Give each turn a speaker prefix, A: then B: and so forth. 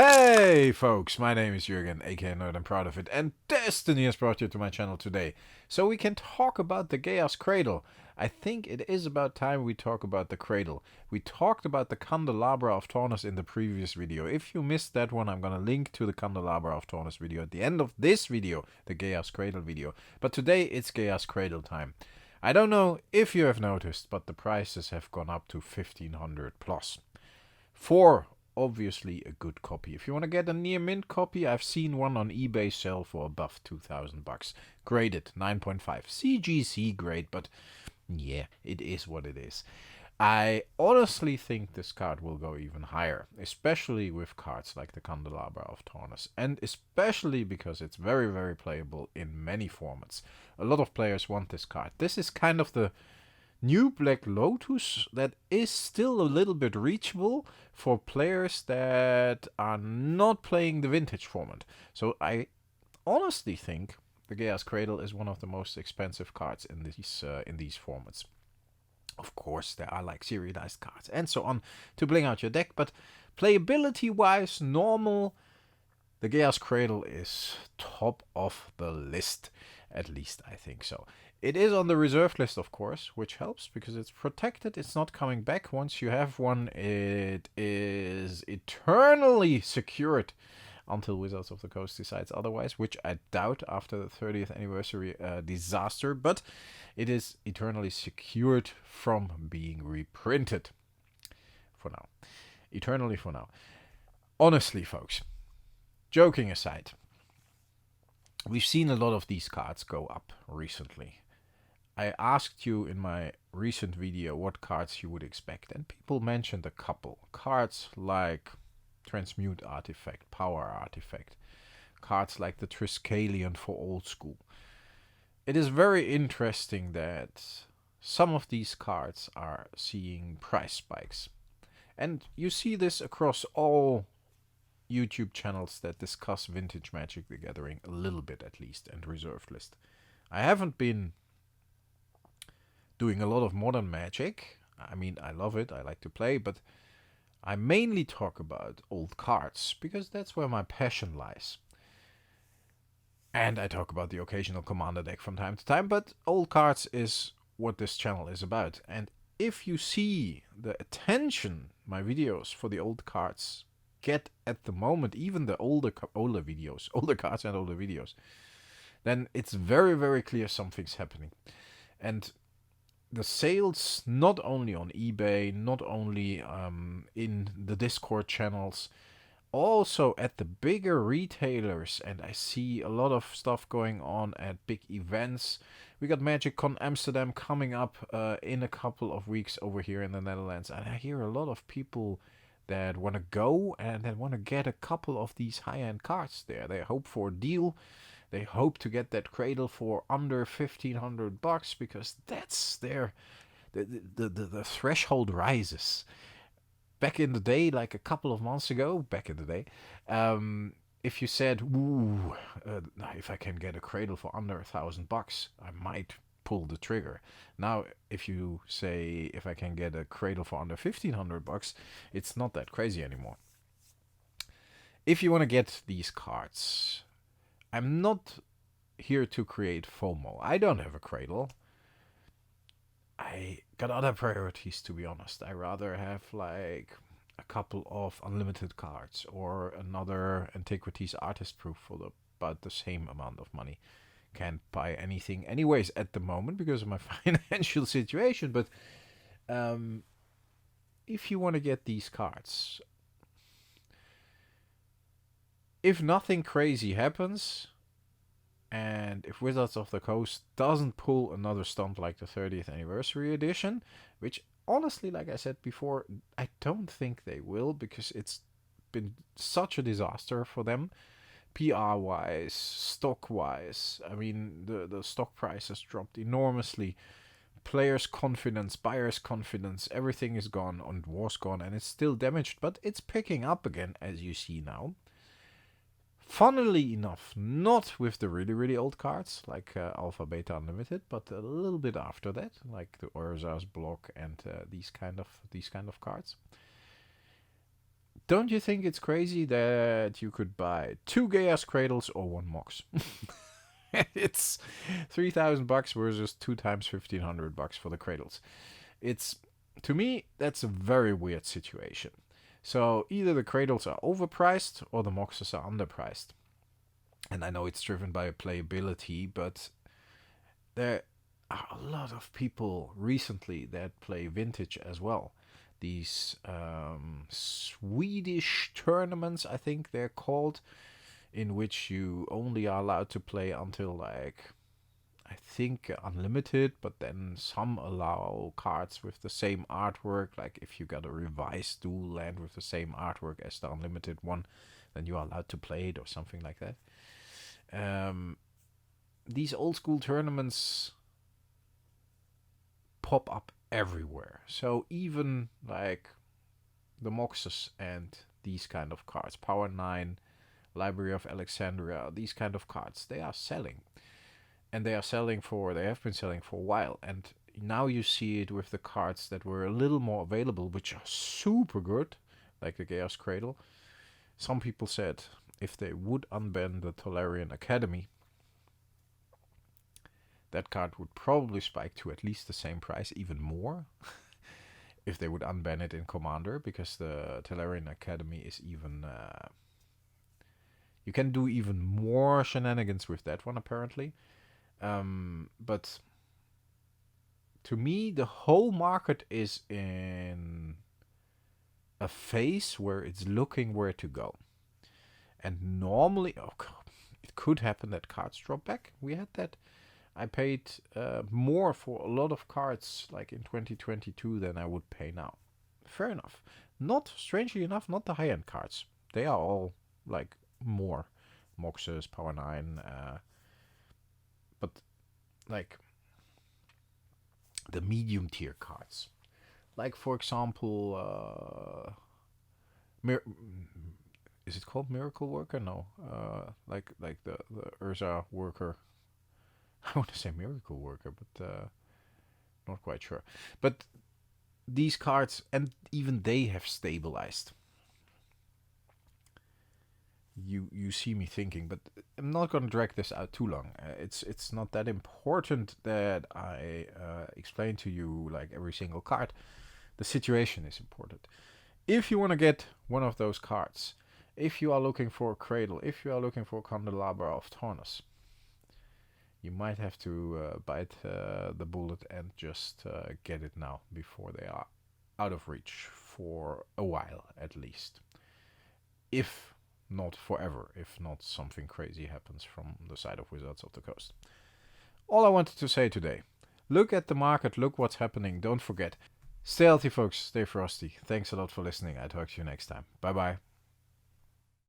A: Hey folks, my name is Jürgen, aka Nerd and Proud of It, and Destiny has brought you to my channel today, so we can talk about the Gaea's Cradle. I think it is about time we talk about the Cradle. We talked about the Candelabra of Taunus in the previous video. If you missed that one, I'm gonna link to the Candelabra of Taunus video at the end of this video, the Gaea's Cradle video. But today it's Gaea's Cradle time. I don't know if you have noticed, but the prices have gone up to 1500 plus. For obviously a good copy. If you want to get a near mint copy, I've seen one on eBay sell for above 2000 bucks. Graded 9.5. CGC grade, but yeah, it is what it is. I honestly think this card will go even higher, especially with cards like the Candelabra of Taunus, and especially because it's very, very playable in many formats. A lot of players want this card. This is kind of the new Black Lotus that is still a little bit reachable for players that are not playing the vintage format. So I honestly think the Gaea's Cradle is one of the most expensive cards in these formats. Of course, there are like serialized cards and so on to bling out your deck, but playability-wise, normal, the Gaea's Cradle is top of the list. At least I think so. It is on the reserved list, of course, which helps because it's protected. It's not coming back. Once you have one, it is eternally secured until Wizards of the Coast decides otherwise, which I doubt after the 30th anniversary disaster, but it is eternally secured from being reprinted. For now. Eternally for now. Honestly, folks, joking aside, we've seen a lot of these cards go up recently. I asked you in my recent video what cards you would expect, and people mentioned a couple. Cards like Transmute Artifact, Power Artifact. Cards like the Triskelion for old school. It is very interesting that some of these cards are seeing price spikes. And you see this across all YouTube channels that discuss Vintage Magic the Gathering a little bit at least, and reserved list. I haven't been doing a lot of modern Magic. I mean, I love it, I like to play, but I mainly talk about old cards because that's where my passion lies. And I talk about the occasional commander deck from time to time, but old cards is what this channel is about. And if you see the attention my videos for the old cards get at the moment, even the older cards and older videos, then it's very, very clear something's happening. And the sales, not only on eBay, not only in the Discord channels, also at the bigger retailers, and I see a lot of stuff going on at big events. We got MagicCon Amsterdam coming up in a couple of weeks over here in the Netherlands, and I hear a lot of people that want to go and that want to get a couple of these high-end cards there. They hope for a deal. They hope to get that Cradle for under 1500 bucks because that's the threshold rises. Back in the day, like a couple of months ago, if you said, "Ooh, if I can get a Cradle for under 1000 bucks, I might pull the trigger." Now, if you say, "If I can get a Cradle for under 1500 bucks," it's not that crazy anymore. If you want to get these cards, I'm not here to create FOMO. I don't have a Cradle. I got other priorities, to be honest. I rather have like a couple of unlimited cards or another Antiquities Artist Proof for about the same amount of money. Can't buy anything anyways at the moment because of my financial situation, but if you want to get these cards, if nothing crazy happens, and if Wizards of the Coast doesn't pull another stunt like the 30th anniversary edition, which honestly, like I said before, I don't think they will because it's been such a disaster for them. PR-wise, stock-wise, I mean, the stock price has dropped enormously. Players' confidence, buyers' confidence, everything is gone and was gone, and it's still damaged, but it's picking up again, as you see now. Funnily enough, not with the really, really old cards, like Alpha, Beta, Unlimited, but a little bit after that, like the Urza's block and these kind of cards. don't you think it's crazy that you could buy 2 Gaea's Cradles or 1 Mox? It's $3,000 versus 2 times $1,500 for the Cradles. It's, to me, that's a very weird situation. So either the Cradles are overpriced or the Moxes are underpriced. And I know it's driven by playability, but there are a lot of people recently that play Vintage as well. These Swedish tournaments, I think they're called, in which you only are allowed to play until, like, I think unlimited, but then some allow cards with the same artwork. Like if you got a revised dual land with the same artwork as the unlimited one, then you are allowed to play it or something like that. These old school tournaments pop up everywhere. So even like the Moxes and these kind of cards, Power 9, Library of Alexandria, these kind of cards, they are selling. And they have been selling for a while. And now you see it with the cards that were a little more available, which are super good, like the Gaea's Cradle. Some people said if they would unban the Tolarian Academy, that card would probably spike to at least the same price, even more, if they would unban it in Commander, because the Tolarian Academy is even... you can do even more shenanigans with that one, apparently. But to me, the whole market is in a phase where it's looking where to go. And normally, it could happen that cards drop back. We had that. I paid more for a lot of cards like in 2022 than I would pay now. Fair enough. Not, strangely enough, not the high-end cards. They are all like more. Moxes, Power 9, but like the medium tier cards, like for example, is it called Miracle Worker? No, like the Urza Worker. I want to say Miracle Worker, but not quite sure. But these cards, and even they have stabilized. You see me thinking, but I'm not going to drag this out too long. It's not that important that I explain to you like every single card. The situation is important. If you want to get one of those cards, if you are looking for a Cradle, if you are looking for a Candelabra of Taurus, you might have to bite the bullet and just get it now before they are out of reach for a while at least. If not forever, if not something crazy happens from the side of Wizards of the Coast. All I wanted to say today, look at the market, look what's happening, don't forget. Stay healthy folks, stay frosty. Thanks a lot for listening, I'll talk to you next time. Bye bye.